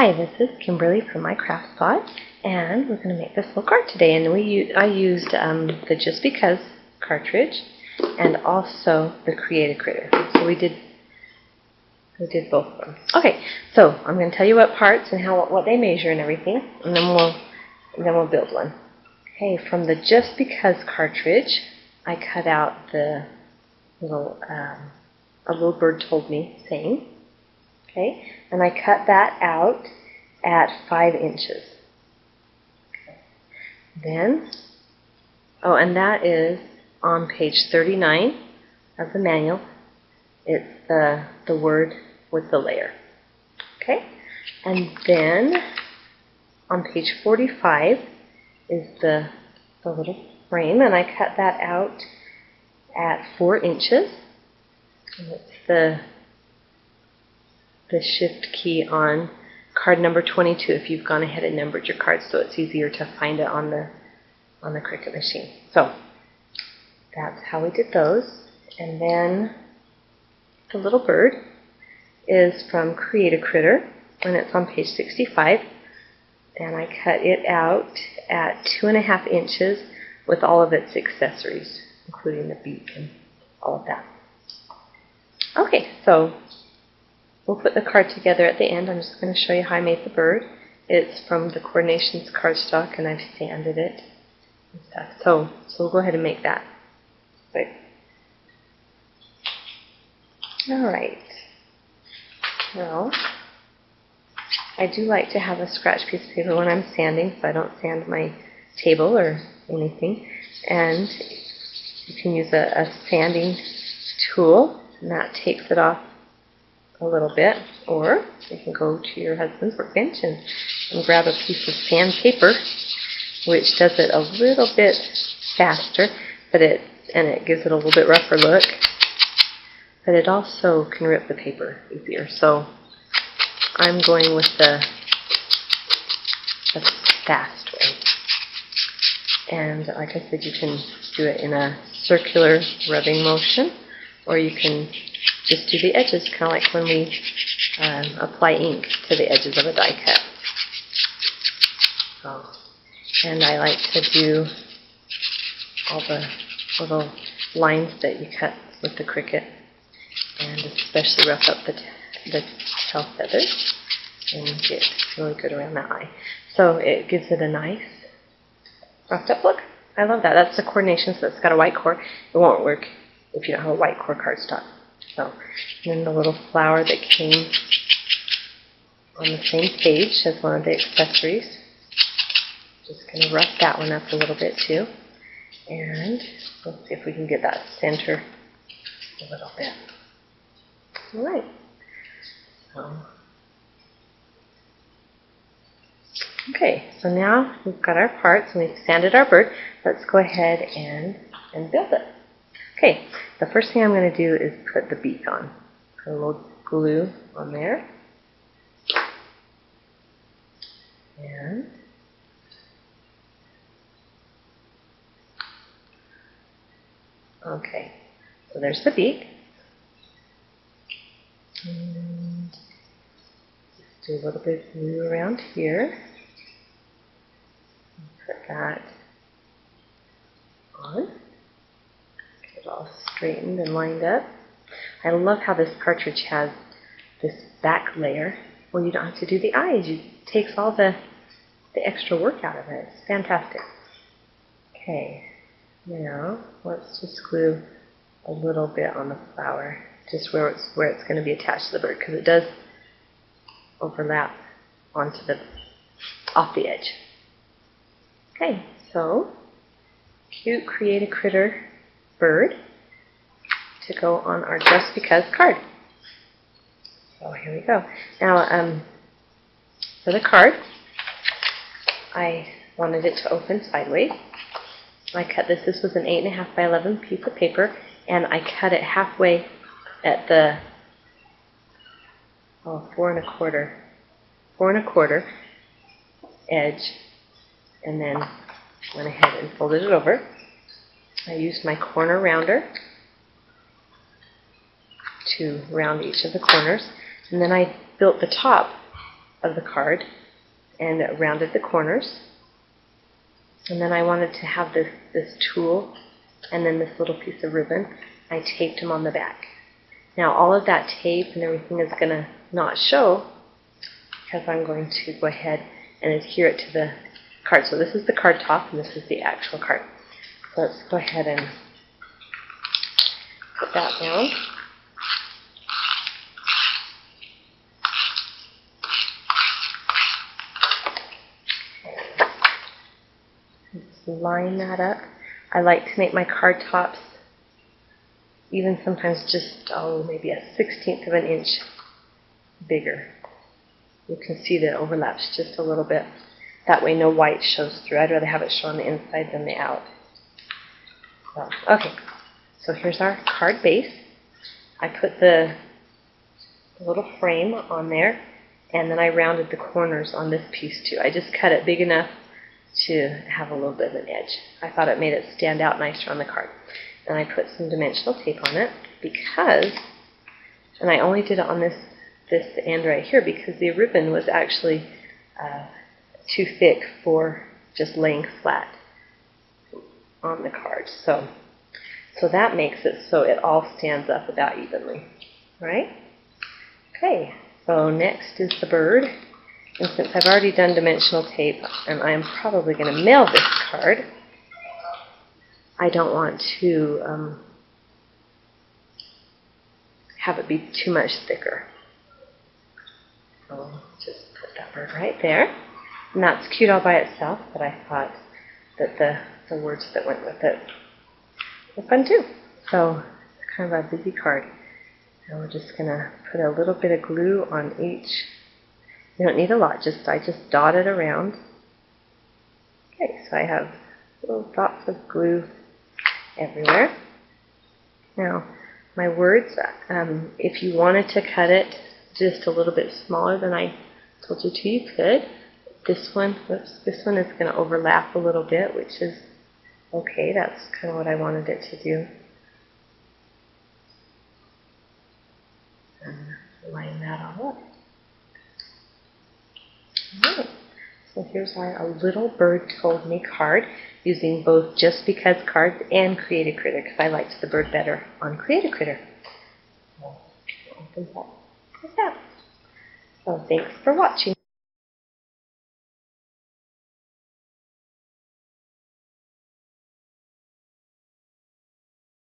Hi, this is Kimberly from my craft spot, and we're going to make this little card today. And I used the Just Because cartridge and also the Create Critter. So we did both of them. Okay, so I'm going to tell you what parts and what they measure and everything, and then we'll build one. Okay, from the Just Because cartridge, I cut out the little a little bird told me saying. Okay, and I cut that out at 5 inches. Okay. Then, and that is on page 39 of the manual. It's the word with the layer. Okay, and then on page 45 is the little frame, and I cut that out at 4 inches. And it's the shift key on card number 22 if you've gone ahead and numbered your cards, so it's easier to find it on the Cricut machine. So that's how we did those. And then the little bird is from Create a Critter, and it's on page 65. And I cut it out at 2.5 inches with all of its accessories, including the beak and all of that. Okay, so we'll put the card together at the end. I'm just going to show you how I made the bird. It's from the Coordinations cardstock, and I've sanded it and stuff. So we'll go ahead and make that. Quick. All right. Now, I do like to have a scratch piece of paper when I'm sanding, so I don't sand my table or anything. And you can use a sanding tool, and that takes it off a little bit, or you can go to your husband's workbench and grab a piece of sandpaper, which does it a little bit faster, but it gives it a little bit rougher look, but it also can rip the paper easier. So I'm going with the fast way. And like I said, you can do it in a circular rubbing motion, or you can just do the edges, kind of like when we apply ink to the edges of a die cut. And I like to do all the little lines that you cut with the Cricut, and especially rough up the tail feathers and get really good around that eye. So it gives it a nice roughed up look. I love that. That's the Coordination, so it's got a white core. It won't work if you don't have a white core cardstock. So, and then the little flower that came on the same page as one of the accessories. Just going to rough that one up a little bit too. And let's see if we can get that center a little bit. Alright. Okay, so now we've got our parts and we've sanded our bird. Let's go ahead and build it. Okay, the first thing I'm going to do is put the beak on. Put a little glue on there. And okay, so there's the beak. And just do a little bit of glue around here. Put that on. Get it all straightened and lined up. I love how this cartridge has this back layer where you don't have to do the eyes. It takes all the extra work out of it. It's fantastic. Okay, now let's just glue a little bit on the flower, just where it's going to be attached to the bird, because it does overlap onto off the edge. Okay, so cute Create a Critter bird to go on our Just Because card. So here we go. Now, for the card, I wanted it to open sideways. I cut this. This was an 8.5 by 11 piece of paper, and I cut it halfway at the 4 1/4 edge, and then went ahead and folded it over. I used my corner rounder to round each of the corners, and then I built the top of the card and rounded the corners. And then I wanted to have this tool and then this little piece of ribbon. I taped them on the back. Now all of that tape and everything is going to not show because I'm going to go ahead and adhere it to the card. So this is the card top and this is the actual card. So let's go ahead and put that down. Just line that up. I like to make my card tops even sometimes just, maybe a 1/16 of an inch bigger. You can see that it overlaps just a little bit. That way no white shows through. I'd rather have it show on the inside than the out. So, okay, so here's our card base. I put the little frame on there, and then I rounded the corners on this piece too. I just cut it big enough to have a little bit of an edge. I thought it made it stand out nicer on the card. And I put some dimensional tape on it because, and I only did it on this end right here because the ribbon was actually too thick for just laying flat on the card. So that makes it so it all stands up about evenly, right? Okay, so next is the bird. And since I've already done dimensional tape and I'm probably going to mail this card, I don't want to have it be too much thicker. So just put that bird right there. And that's cute all by itself, but I thought that the words that went with it were fun too. So it's kind of a busy card. And we're just going to put a little bit of glue on each. You don't need a lot, I just dot it around. Okay, so I have little dots of glue everywhere. Now, my words, if you wanted to cut it just a little bit smaller than I told you to, you could. This one is going to overlap a little bit, which is okay. That's kind of what I wanted it to do. And line that all up. Alright, so here's our A Little Bird Told Me card using both Just Because cards and Create a Critter because I liked the bird better on Create a Critter. So, open that like that. So thanks for watching.